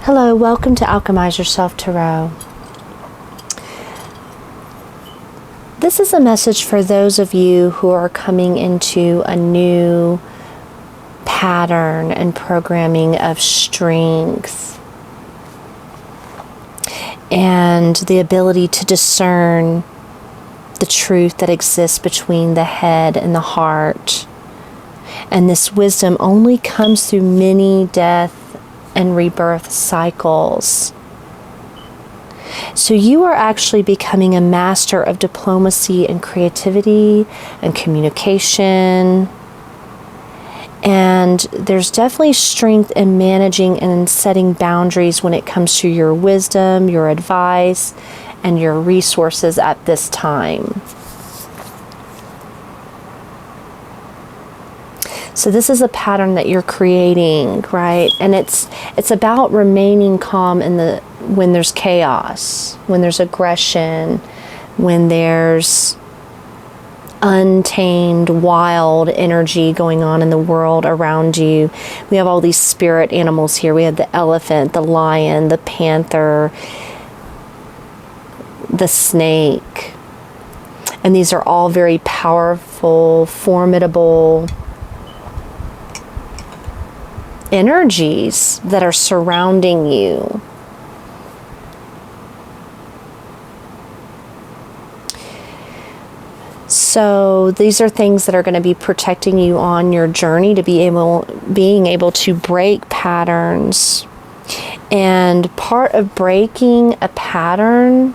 Hello, welcome to Alchemize Yourself Tarot. This is a message for those of you who are coming into a new pattern and programming of strength and the ability to discern the truth that exists between the head and the heart. And this wisdom only comes through many death and rebirth cycles. So you are actually becoming a master of diplomacy and creativity and communication. And there's definitely strength in managing and setting boundaries when it comes to your wisdom, your advice, and your resources at this time. So this is a pattern that you're creating, right? And it's about remaining calm when there's chaos, when there's aggression, when there's untamed, wild energy going on in the world around you. We have all these spirit animals here. We have the elephant, the lion, the panther, the snake. And these are all very powerful, formidable energies that are surrounding you. So these are things that are going to be protecting you on your journey to being able to break patterns. And part of breaking a pattern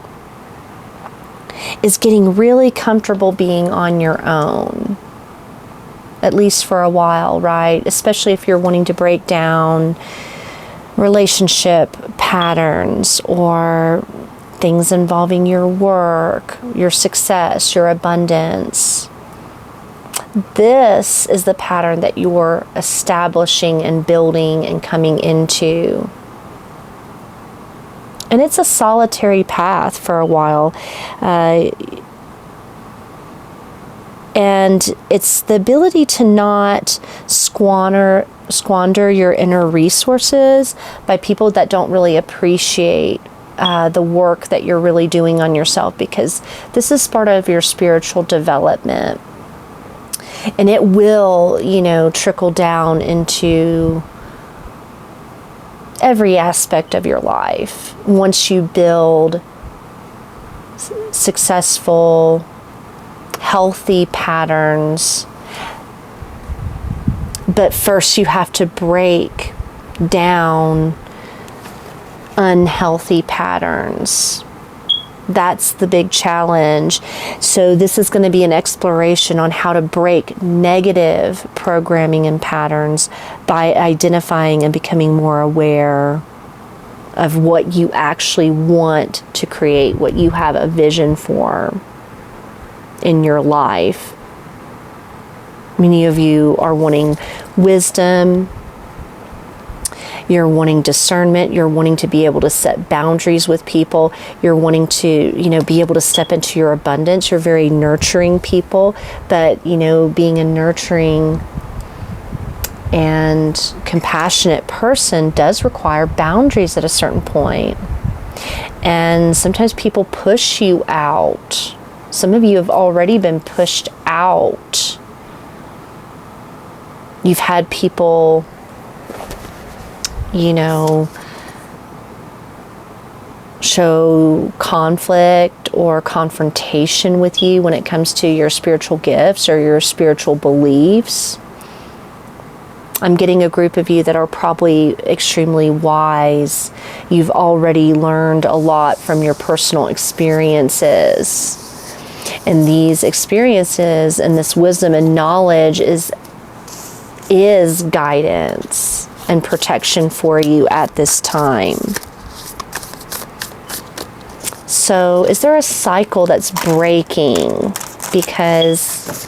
is getting really comfortable being on your own. At least for a while, right? Especially if you're wanting to break down relationship patterns or things involving your work, your success, your abundance. This is the pattern that you're establishing and building and coming into. And it's a solitary path for a while. And it's the ability to not squander your inner resources by people that don't really appreciate the work that you're really doing on yourself, because this is part of your spiritual development. And it will, trickle down into every aspect of your life once you build successful, healthy patterns. But first you have to break down unhealthy patterns. That's the big challenge. So this is going to be an exploration on how to break negative programming and patterns by identifying and becoming more aware of what you actually want to create, what you have a vision for in your life. Many of you are wanting wisdom, you're wanting discernment, you're wanting to be able to set boundaries with people, you're wanting to, be able to step into your abundance. You're very nurturing people, but, being a nurturing and compassionate person does require boundaries at a certain point. And sometimes people push you out. Some of you have already been pushed out. You've had people, show conflict or confrontation with you when it comes to your spiritual gifts or your spiritual beliefs. I'm getting a group of you that are probably extremely wise. You've already learned a lot from your personal experiences. And these experiences and this wisdom and knowledge is guidance and protection for you at this time. So is there a cycle that's breaking? Because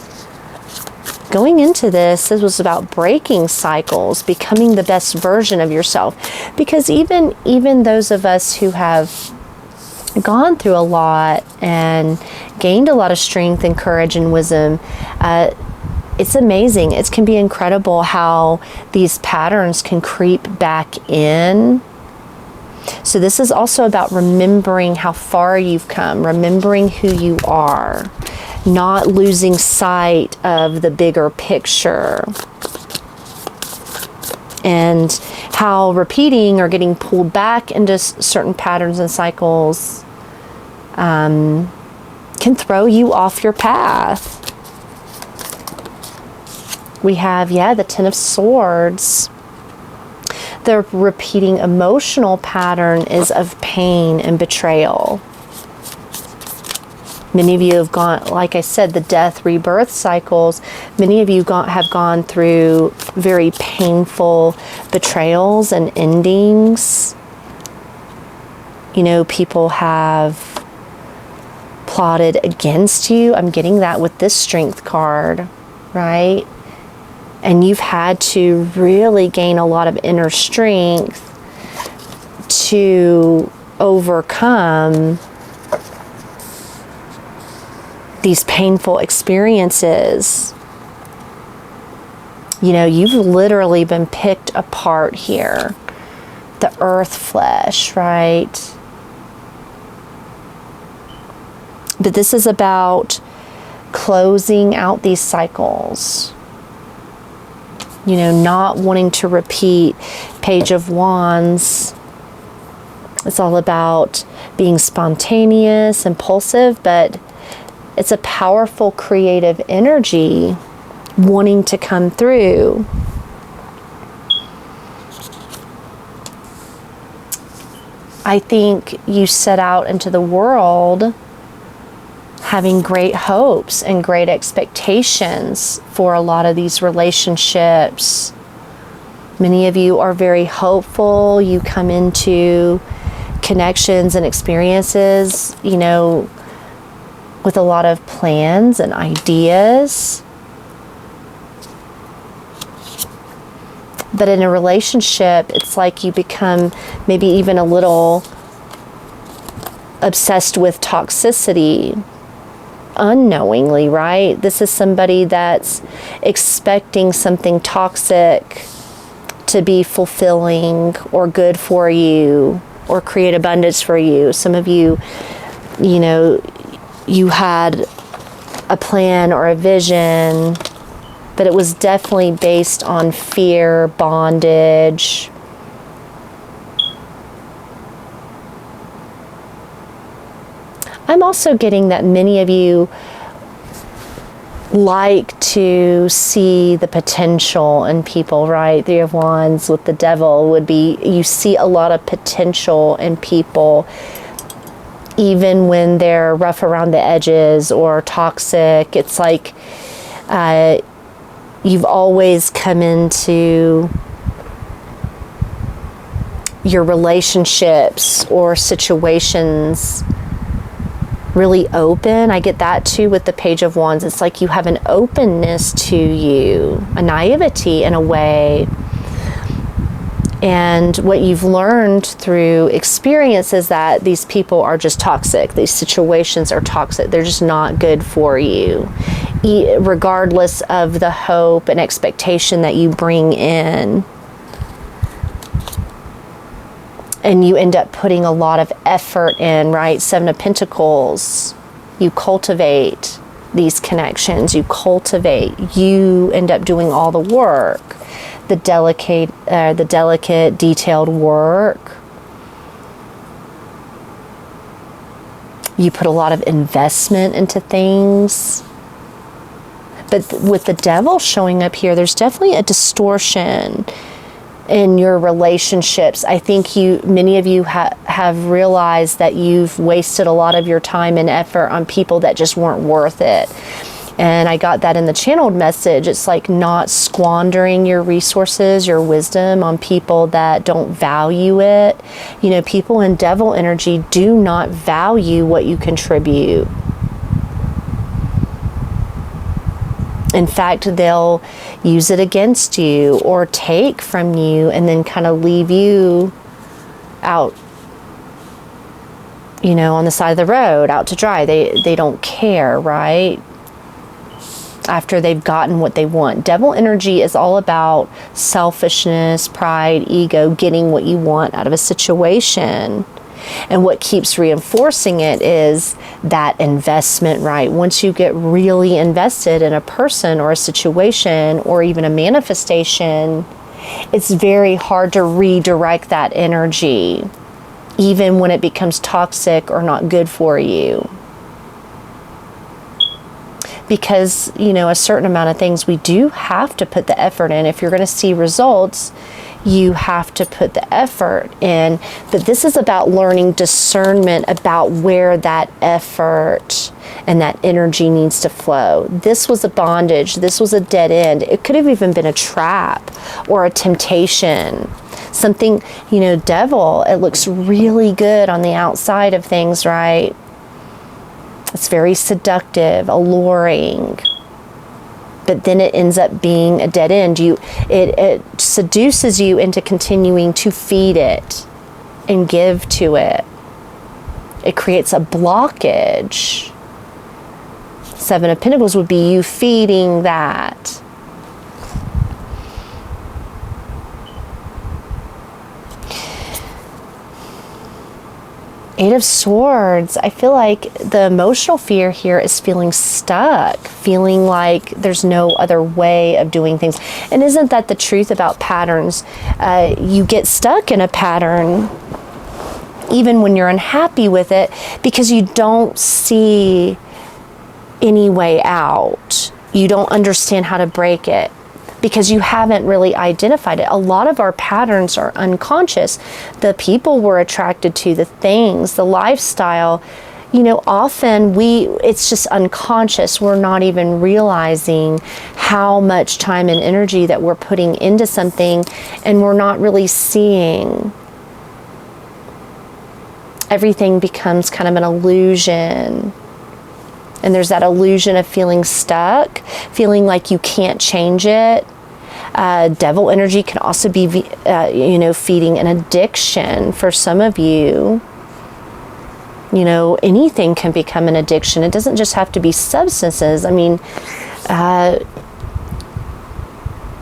going into this was about breaking cycles, becoming the best version of yourself. Because even those of us who have gone through a lot and gained a lot of strength and courage and wisdom, it's amazing. It can be incredible how these patterns can creep back in So this is also about remembering how far you've come, remembering who you are, not losing sight of the bigger picture, and how repeating or getting pulled back into certain patterns and cycles can throw you off your path. We have, the Ten of Swords. The repeating emotional pattern is of pain and betrayal. Many of you have gone, like I said, the death, rebirth cycles. Many of you have gone through very painful betrayals and endings. You know, people have plotted against you. I'm getting that with this Strength card, right? And you've had to really gain a lot of inner strength to overcome these painful experiences. You know, you've literally been picked apart here. The earth flesh, right? But this is about closing out these cycles. You know, not wanting to repeat. Page of Wands. It's all about being spontaneous, impulsive, but it's a powerful creative energy wanting to come through. I think you set out into the world having great hopes and great expectations for a lot of these relationships. Many of you are very hopeful. You come into connections and experiences, you know, with a lot of plans and ideas. But in a relationship, it's like you become maybe even a little obsessed with toxicity unknowingly, right? This is somebody that's expecting something toxic to be fulfilling or good for you or create abundance for you. Some of you, you know, you had a plan or a vision, but it was definitely based on fear, bondage. I'm also getting that many of you like to see the potential in people, right? Three of Wands with the Devil would be, you see a lot of potential in people, even when they're rough around the edges or toxic. It's like you've always come into your relationships or situations really open. I get that too with the Page of Wands. It's like you have an openness to you, a naivety in a way. And what you've learned through experience is that these people are just toxic. These situations are toxic. They're just not good for you, regardless of the hope and expectation that you bring in. And you end up putting a lot of effort in, right? Seven of Pentacles. You cultivate these connections. You end up doing all the work. The delicate, detailed work. You put a lot of investment into things. But with the Devil showing up here, there's definitely a distortion in your relationships. I think many of you have realized that you've wasted a lot of your time and effort on people that just weren't worth it. And I got that in the channeled message. It's like not squandering your resources, your wisdom on people that don't value it. You know, people in Devil energy do not value what you contribute. In fact, they'll use it against you or take from you and then kind of leave you out, you know, on the side of the road, out to dry. They don't care, right? after they've gotten what they want. Devil energy is all about selfishness, pride, ego, getting what you want out of a situation. And what keeps reinforcing it is that investment, right? Once you get really invested in a person or a situation or even a manifestation, it's very hard to redirect that energy, even when it becomes toxic or not good for you. Because, you know, a certain amount of things we do have to put the effort in. If you're going to see results, you have to put the effort in. But this is about learning discernment about where that effort and that energy needs to flow. This was a bondage. This was a dead end. It could have even been a trap or a temptation. Something, you know, devil, it looks really good on the outside of things, right? It's very seductive, alluring, but then it ends up being a dead end. It seduces you into continuing to feed it and give to it. It creates a blockage. Seven of Pentacles would be you feeding that. Eight of Swords, I feel like the emotional fear here is feeling stuck, feeling like there's no other way of doing things. And isn't that the truth about patterns? You get stuck in a pattern even when you're unhappy with it because you don't see any way out. You don't understand how to break it, because you haven't really identified it. A lot of our patterns are unconscious. The people we're attracted to, the things, the lifestyle, you know, often it's just unconscious. We're not even realizing how much time and energy that we're putting into something, and we're not really seeing. Everything becomes kind of an illusion. And there's that illusion of feeling stuck, feeling like you can't change it. Devil energy can also be, you know, feeding an addiction for some of you. You know, anything can become an addiction. It doesn't just have to be substances. I mean,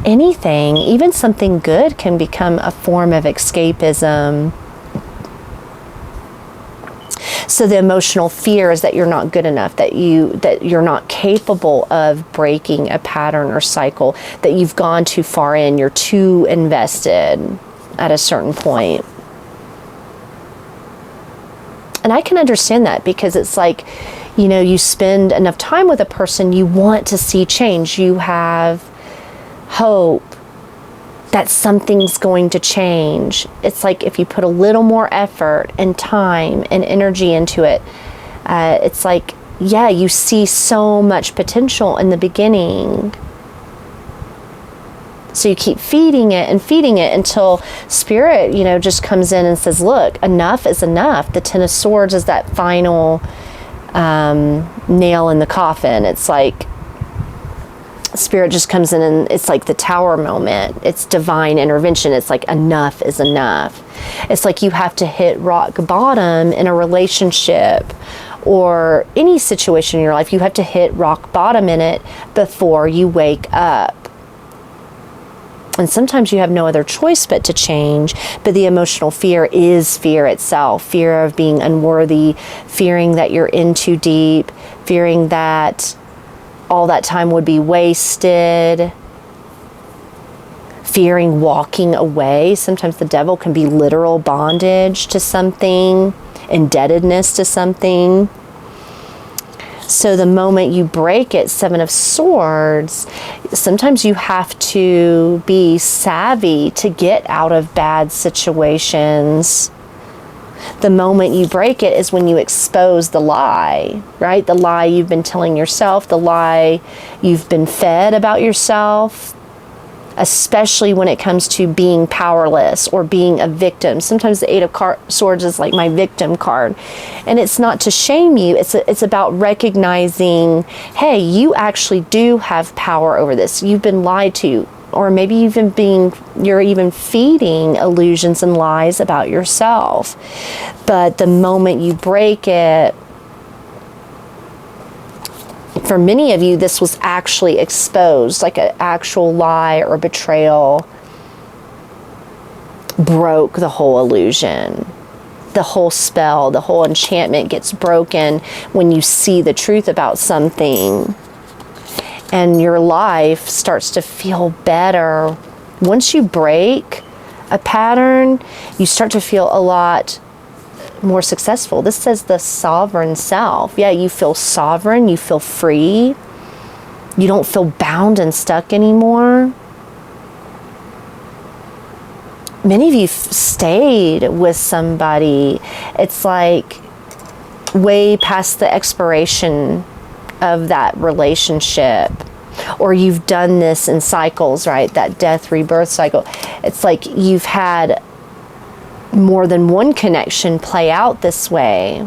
anything, even something good, can become a form of escapism. So the emotional fear is that you're not good enough, that you're not capable of breaking a pattern or cycle, that you've gone too far in, you're too invested at a certain point. And I can understand that, because it's like, you know, you spend enough time with a person, you want to see change. You have hope that something's going to change. It's like if you put a little more effort and time and energy into it, it's like, yeah, you see so much potential in the beginning. So you keep feeding it until Spirit, you know, just comes in and says, look, enough is enough. The Ten of Swords is that final nail in the coffin. It's like Spirit just comes in and it's like the Tower moment. It's divine intervention. It's like enough is enough. It's like you have to hit rock bottom in a relationship or any situation in your life. You have to hit rock bottom in it before you wake up. And sometimes you have no other choice but to change. But the emotional fear is fear itself. Fear of being unworthy, fearing that you're in too deep, fearing that all that time would be wasted, fearing walking away. Sometimes the devil can be literal bondage to something, indebtedness to something. So the moment you break it, Seven of Swords, sometimes you have to be savvy to get out of bad situations. The moment you break it is when you expose the lie, right? The lie you've been telling yourself, the lie you've been fed about yourself, especially when it comes to being powerless or being a victim. Sometimes the Eight of Swords is like my victim card. And it's not to shame you. It's about recognizing, hey, you actually do have power over this. You've been lied to. Or maybe you're even feeding illusions and lies about yourself. But the moment you break it, For many of you, this was actually exposed, like an actual lie or betrayal broke the whole illusion. The whole spell, the whole enchantment gets broken when you see the truth about something, and your life starts to feel better. Once you break a pattern, you start to feel a lot more successful. This says the sovereign self. Yeah, you feel sovereign, you feel free. You don't feel bound and stuck anymore. Many of you stayed with somebody. It's like way past the expiration of that relationship. Or you've done this in cycles, right? That death, rebirth cycle. It's like you've had more than one connection play out this way.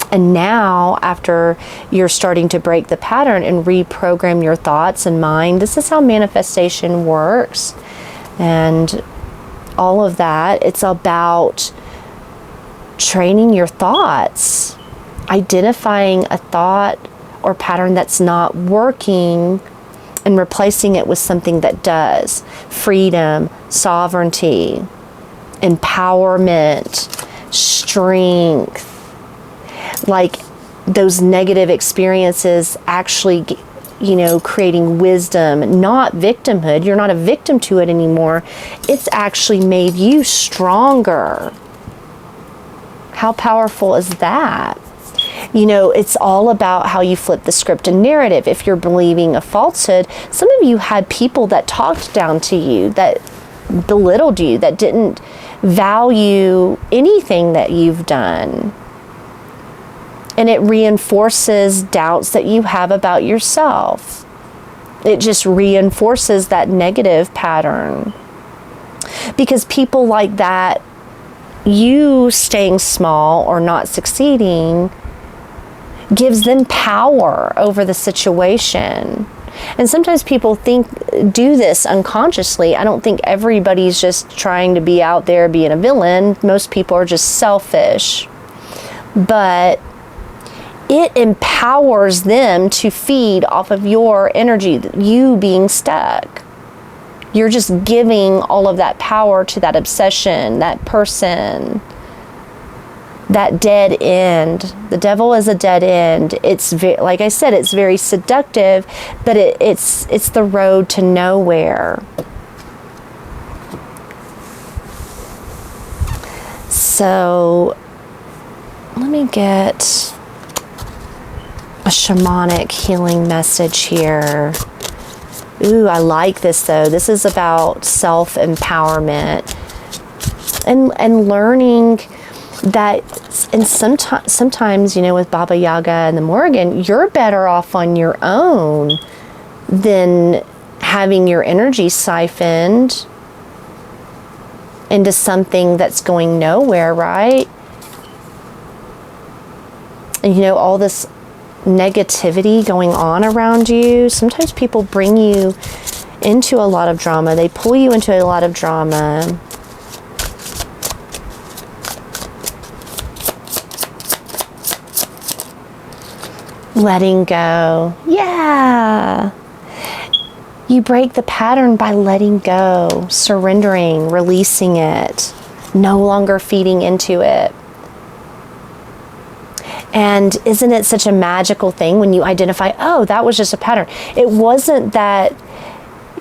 And now, after you're starting to break the pattern and reprogram your thoughts and mind, this is how manifestation works. And all of that, it's about training your thoughts, identifying a thought or pattern that's not working and replacing it with something that does. Freedom, sovereignty, empowerment, strength. Like those negative experiences actually, creating wisdom, not victimhood. You're not a victim to it anymore. It's actually made you stronger. How powerful is that? It's all about how you flip the script and narrative. If you're believing a falsehood, some of you had people that talked down to you, that belittled you, that didn't value anything that you've done. And it reinforces doubts that you have about yourself. It just reinforces that negative pattern. Because people like that, you staying small or not succeeding gives them power over the situation. And sometimes people do this unconsciously. I don't think everybody's just trying to be out there being a villain. Most people are just selfish. But it empowers them to feed off of your energy, you being stuck. You're just giving all of that power to that obsession, that person, that dead end. The devil is a dead end. It's like I said, it's very seductive, but it's the road to nowhere. So let me get a shamanic healing message here. Ooh, I like this though. This is about self-empowerment and learning that, and sometimes, with Baba Yaga and the Morrigan, you're better off on your own than having your energy siphoned into something that's going nowhere, right? And all this negativity going on around you, sometimes people bring you into a lot of drama. They pull you into a lot of drama. Letting go. Yeah. You break the pattern by letting go, surrendering, releasing it, no longer feeding into it. And isn't it such a magical thing when you identify, oh, that was just a pattern. It wasn't that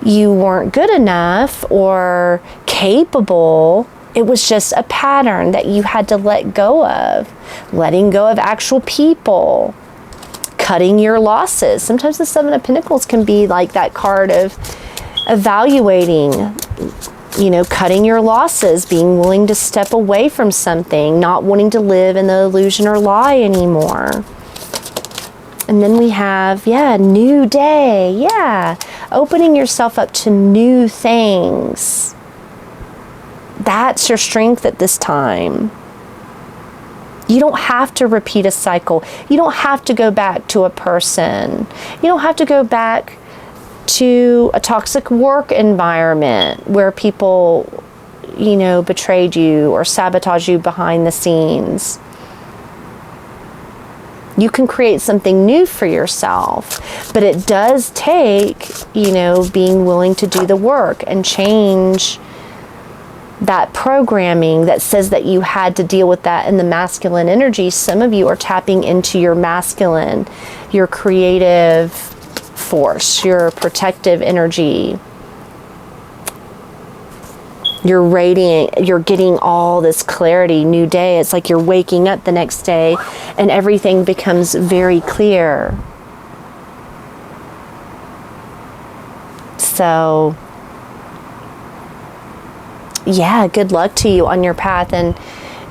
you weren't good enough or capable. It was just a pattern that you had to let go of. Letting go of actual people. Cutting your losses. Sometimes the Seven of Pentacles can be like that card of evaluating, cutting your losses, being willing to step away from something, not wanting to live in the illusion or lie anymore. And then we have, new day. Opening yourself up to new things. That's your strength at this time. You don't have to repeat a cycle. You don't have to go back to a person. You don't have to go back to a toxic work environment where people, betrayed you or sabotaged you behind the scenes. You can create something new for yourself, but it does take, being willing to do the work and change that programming that says that you had to deal with that in the masculine energy. Some of you are tapping into your masculine, your creative force, your protective energy. You're radiant, you're getting all this clarity, new day. It's like you're waking up the next day and everything becomes very clear. So, yeah, good luck to you on your path, and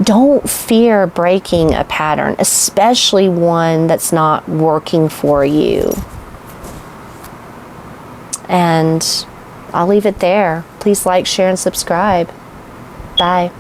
don't fear breaking a pattern, especially one that's not working for you. And I'll leave it there. Please like, share, and subscribe. Bye.